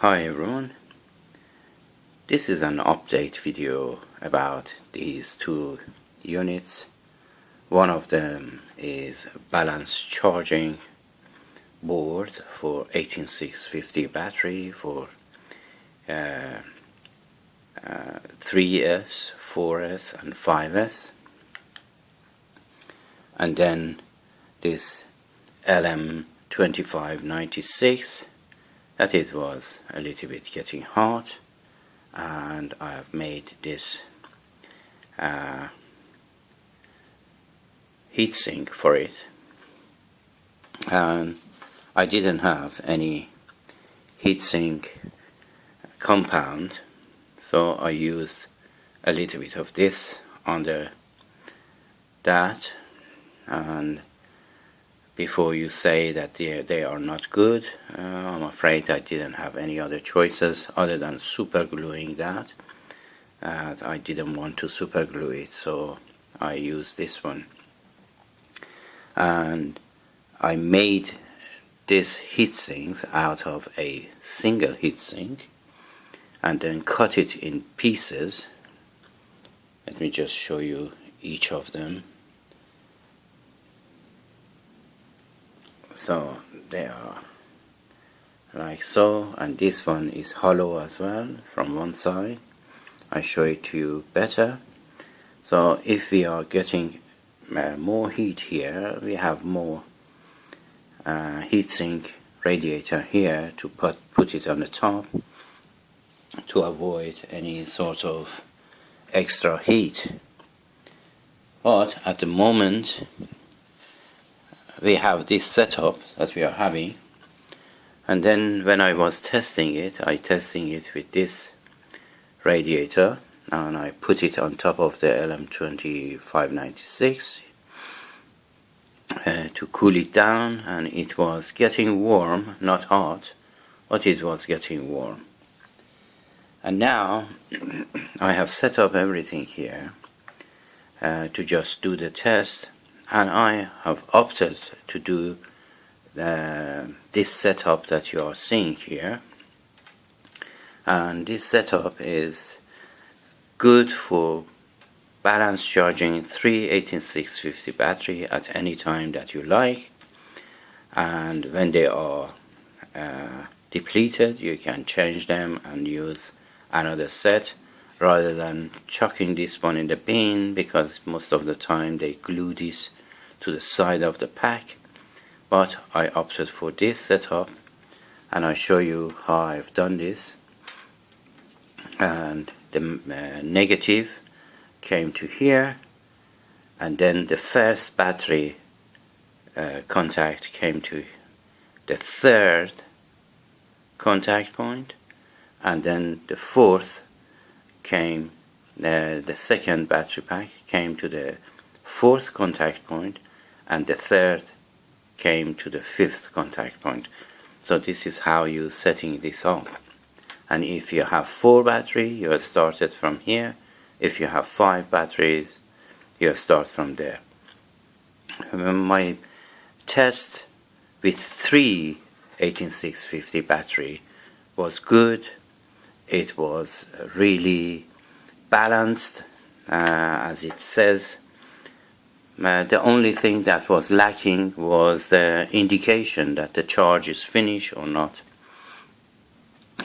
Hi everyone, this is an update video about these two units. One of them is balance charging board for 18650 battery for 3S, 4S and 5S, and then this LM2596 that it was a little bit getting hot, and I have made this heatsink for it, and I didn't have any heatsink compound, so I used a little bit of this under that. And before you say that they are not good, I'm afraid I didn't have any other choices other than super gluing that. I didn't want to super glue it, so I used this one. And I made this heatsinks out of a single heatsink and then cut it in pieces. Let me just show you each of them. So they are like so, and this one is hollow as well from one side. I show it to you better. So if we are getting more heat here, we have more heatsink radiator here to put it on the top to avoid any sort of extra heat. But at the moment we have this setup that we are having, and then when I was testing it, I testing it with this radiator, and I put it on top of the LM2596 to cool it down, and it was getting warm, not hot, but it was getting warm. And now I have set up everything here to just do the test, and I have opted to do this setup that you are seeing here. And this setup is good for balance charging 3 18650 battery at any time that you like, and when they are depleted you can change them and use another set, rather than chucking this one in the bin, because most of the time they glue this to the side of the pack. But I opted for this setup, and I show you how I've done this. And the negative came to here, and then the first battery contact came to the third contact point, and then the fourth came, the second battery pack came to the fourth contact point, and the third came to the fifth contact point. So this is how you setting this up. And if you have 4 batteries, you started from here. If you have 5 batteries, you start from there. My test with 3 18650 battery was good. It was really balanced, as it says. The only thing that was lacking was the indication that the charge is finished or not.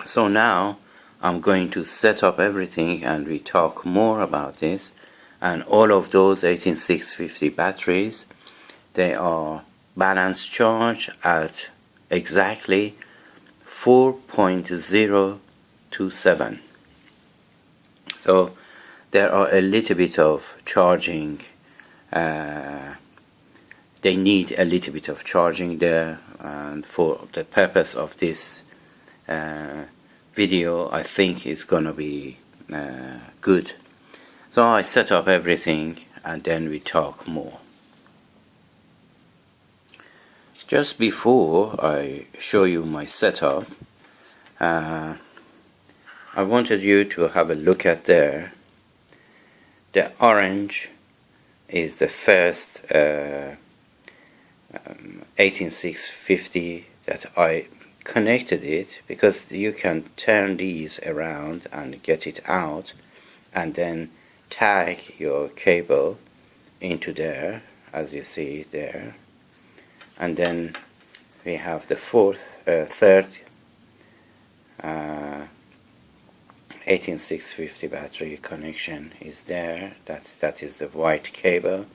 So now I'm going to set up everything, and we talk more about this. And all of those 18650 batteries, they are balance charge at exactly 4.027. So there are a little bit of charging. They need a little bit of charging there, and for the purpose of this video, I think it's gonna be good. So I set up everything, and then we talk more. Just before I show you my setup, I wanted you to have a look at there. The orange is the first 18650 that I connected it, because you can turn these around and get it out, and then tag your cable into there, as you see there. And then we have the third 18650 battery connection is there. That is the white cable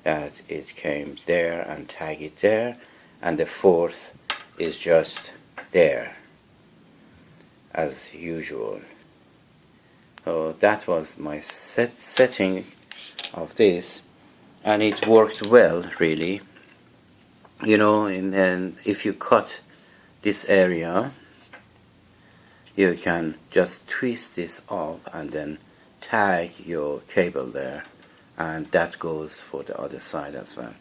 that it came there, and tag it there. And the fourth is just there as usual. So that was my setting of this, and it worked well, really. You know, and if you cut this area, you can just twist this up and then tag your cable there, and that goes for the other side as well.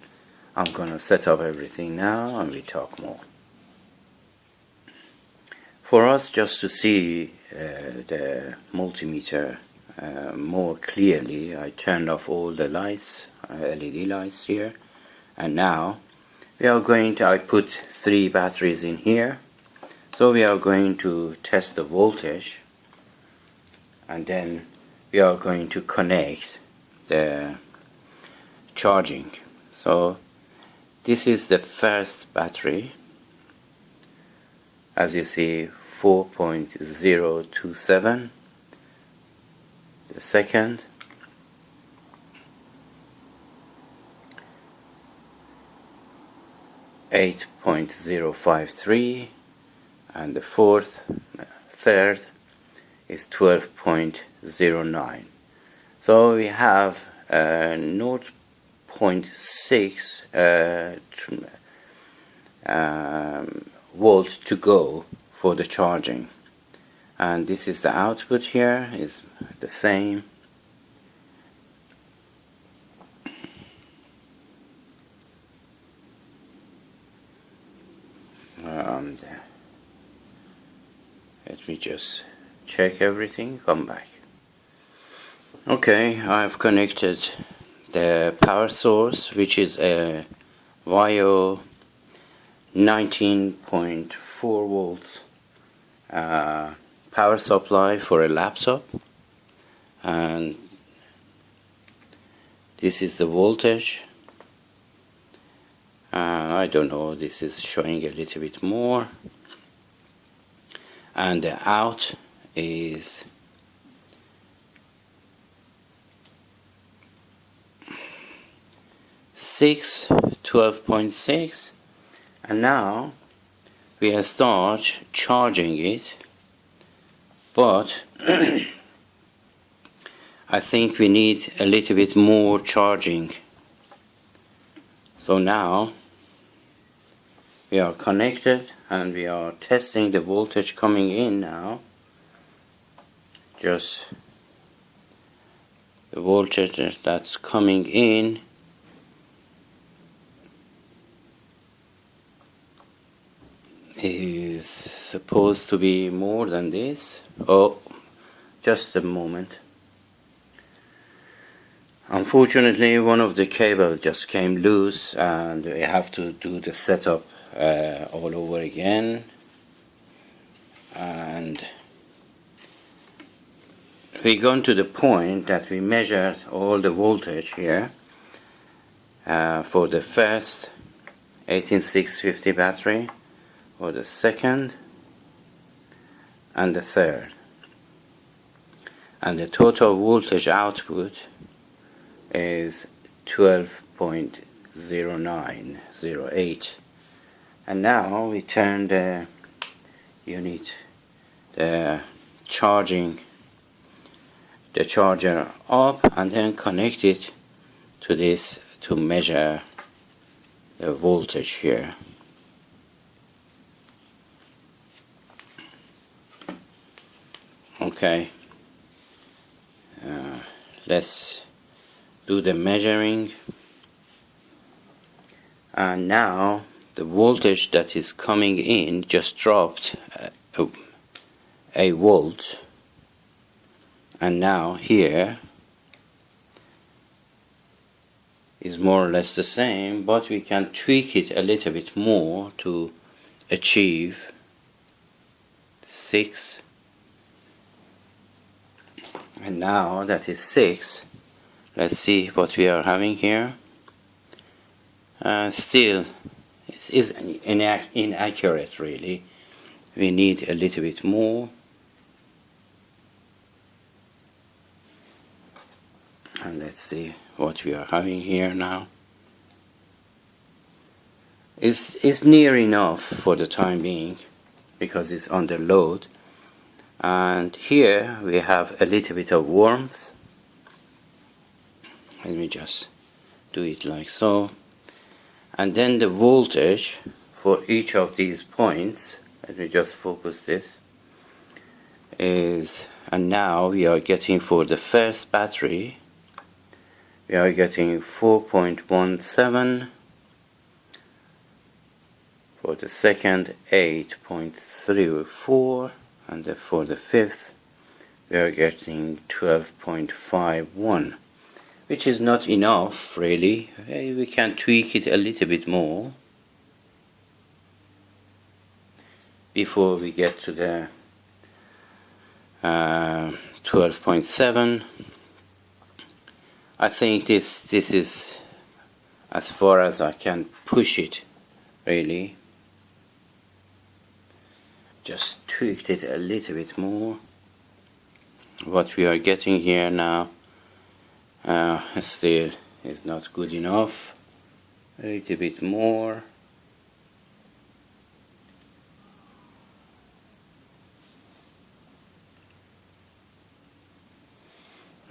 I'm gonna set up everything now and we talk more. For us, just to see the multimeter more clearly, I turned off all the lights, LED lights here, and now we are going to, I put 3 batteries in here, so we are going to test the voltage, and then we are going to connect the charging. So this is the first battery, as you see, 4.027, the second, .053, and the third is 12.09. So we have 0.6 volts to go for the charging, and this is the output here, is the same. Let me just check everything, come back. Okay, I've connected the power source, which is a VIO 19.4 volts power supply for a laptop, and this is the voltage. I don't know, this is showing a little bit more, and the out is 12.6, and now we have start charging it, but I think we need a little bit more charging. So now we are connected and we are testing the voltage coming in now. Just the voltage that's coming in is supposed to be more than this. Oh, just a moment. Unfortunately, one of the cables just came loose and we have to do the setup all over again. And we gone to the point that we measured all the voltage here for the first 18650 battery, for the second and the third, and the total voltage output is 12.0908. and now we turn the unit, the charger up, and then connect it to this to measure the voltage here. Okay, let's do the measuring, and now the voltage that is coming in just dropped a volt, and now here is more or less the same, but we can tweak it a little bit more to achieve 6, and now that is 6. Let's see what we are having here. Still is inaccurate really. We need a little bit more, and let's see what we are having here now. It's near enough for the time being because it's under load, and here we have a little bit of warmth. Let me just do it like so, and then the voltage for each of these points, let me just focus this, is, and now we are getting for the first battery, we are getting 4.17, for the second 8.34, and for the fifth we are getting 12.51, which is not enough really. We can tweak it a little bit more before we get to the 12.7. I think this is as far as I can push it really. Just tweaked it a little bit more. What we are getting here now still is not good enough. A little bit more.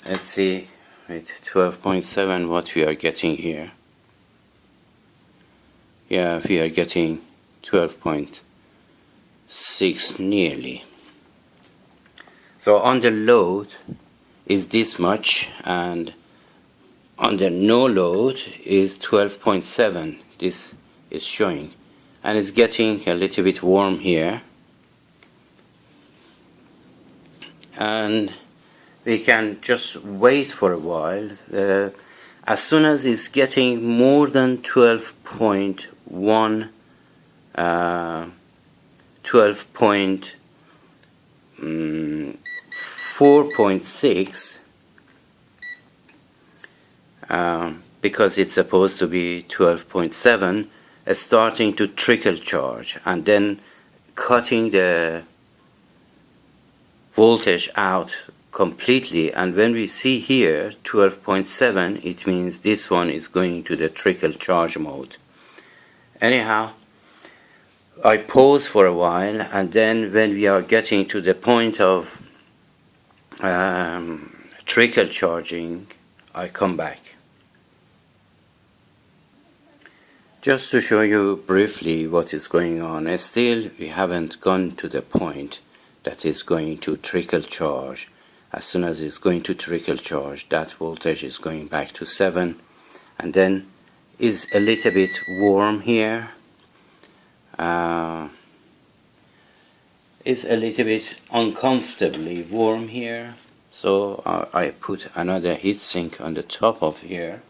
Let's see with 12.7 what we are getting here. Yeah, we are getting 12.6 nearly. So under load is this much, and under no load is 12.7. This is showing, and it's getting a little bit warm here, and we can just wait for a while. As soon as it's getting more than 12.1, 4.6, because it's supposed to be 12.7, starting to trickle charge, and then cutting the voltage out completely. And when we see here 12.7, it means this one is going to the trickle charge mode. Anyhow, I pause for a while, and then when we are getting to the point of trickle charging, I come back. Just to show you briefly what is going on. Still, we haven't gone to the point that is going to trickle charge. As soon as it's going to trickle charge, that voltage is going back to 7, and then is a little bit warm here. It's a little bit uncomfortably warm here, so I put another heatsink on the top of here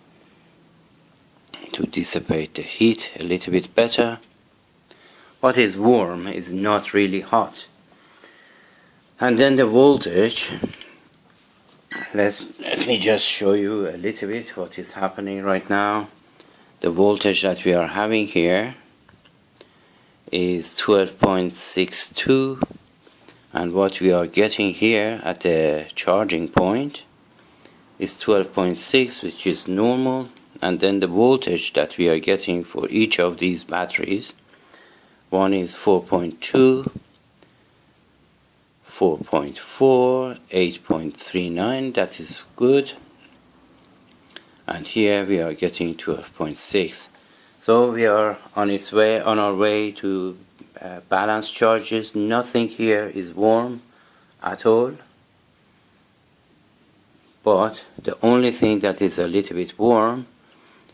to dissipate the heat a little bit better. What is warm is not really hot. And then the voltage, let me just show you a little bit what is happening right now. The voltage that we are having here is 12.62, and what we are getting here at the charging point is 12.6, which is normal. And then the voltage that we are getting for each of these batteries, one is 4.2, 4.4, 8.39, that is good, and here we are getting 12.6. So we are on our way to balance charges. Nothing here is warm at all, but the only thing that is a little bit warm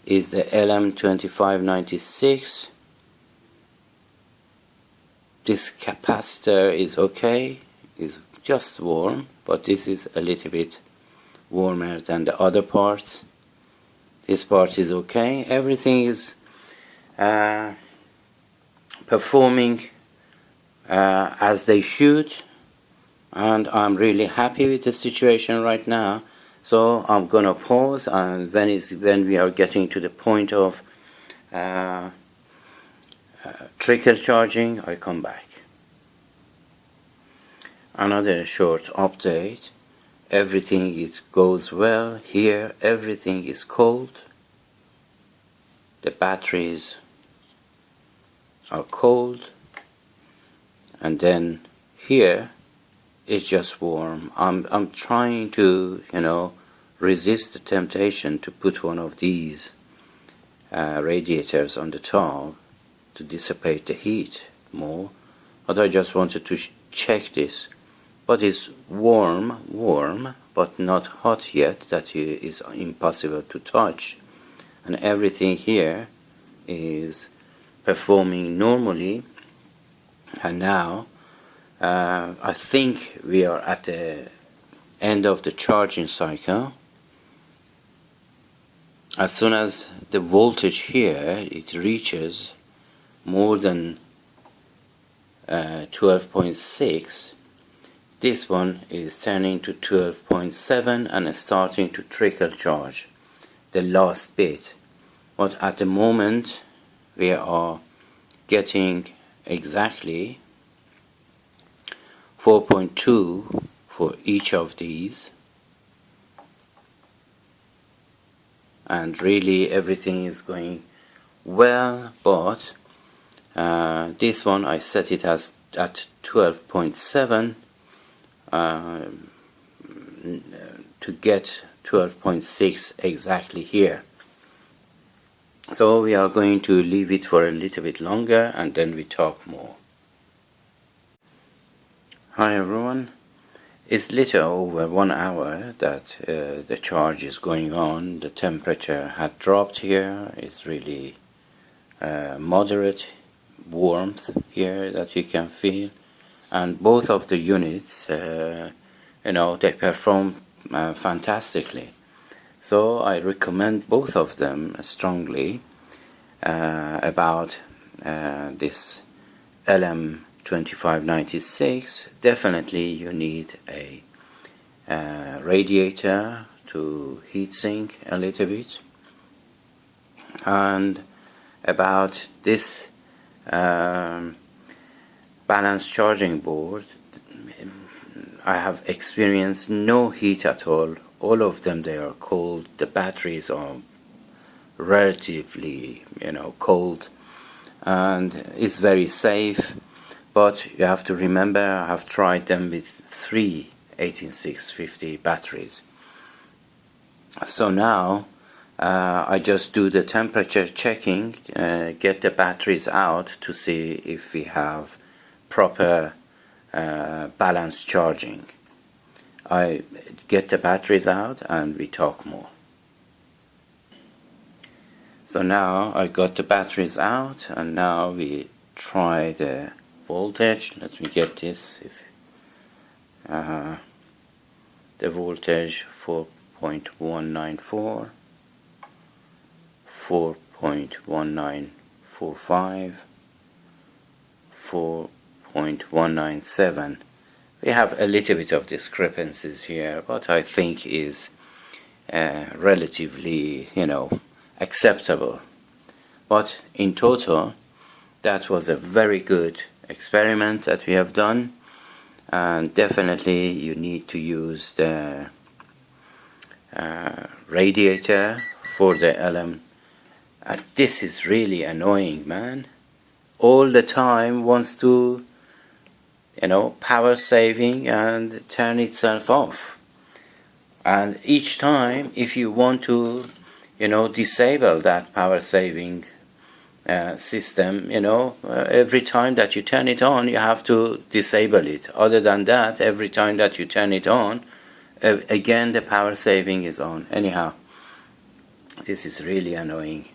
is the LM2596. This capacitor is okay, is just warm, but this is a little bit warmer than the other parts. This part is okay. Everything is performing as they should, and I'm really happy with the situation right now. So I'm gonna pause, and when we are getting to the point of trickle charging, I come back. Another short update. Everything goes well here. Everything is cold. The batteries are cold, and then here it's just warm. I'm trying to, resist the temptation to put one of these radiators on the top to dissipate the heat more, but I just wanted to check this. But it's warm, but not hot yet, that is impossible to touch. And everything here is performing normally. And now, I think we are at the end of the charging cycle. As soon as the voltage here, it reaches more than 12.6, this one is turning to 12.7 and starting to trickle charge the last bit. But at the moment we are getting exactly 4.2 for each of these, and really everything is going well. But this one I set it as at 12.7 to get 12.6 exactly here. So we are going to leave it for a little bit longer, and then we talk more. Hi everyone. It's little over 1 hour that the charge is going on. The temperature had dropped here. It's really moderate warmth here that you can feel. And both of the units, they perform fantastically. So I recommend both of them strongly. About this LM2596, definitely you need a radiator to heatsink a little bit. And about this balanced charging board, I have experienced no heat at all. All of them, they are cold. The batteries are relatively, cold, and it's very safe. But you have to remember, I have tried them with 3 18650 batteries. So now I just do the temperature checking, get the batteries out to see if we have proper balanced charging. I get the batteries out and we talk more. So now I got the batteries out, and now we try the voltage. Let me get this. The voltage 4.194, 4.1945, 4.197. We have a little bit of discrepancies here, but I think is relatively, acceptable. But in total, that was a very good experiment that we have done, and definitely you need to use the radiator for the LM. This is really annoying, man. All the time wants to power saving and turn itself off. And each time, if you want to disable that power saving system, every time that you turn it on, you have to disable it. Other than that, every time that you turn it on, again the power saving is on. Anyhow, this is really annoying.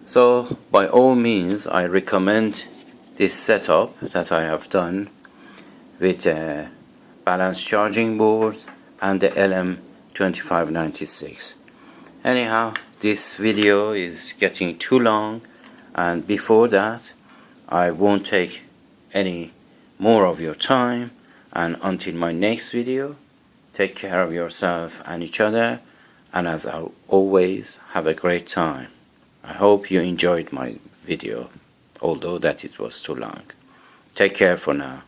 So by all means, I recommend this setup that I have done with a balanced charging board and the LM2596. Anyhow, this video is getting too long, and before that I won't take any more of your time, and until my next video, take care of yourself and each other, and as always, have a great time. I hope you enjoyed my video, although that it was too long. Take care for now.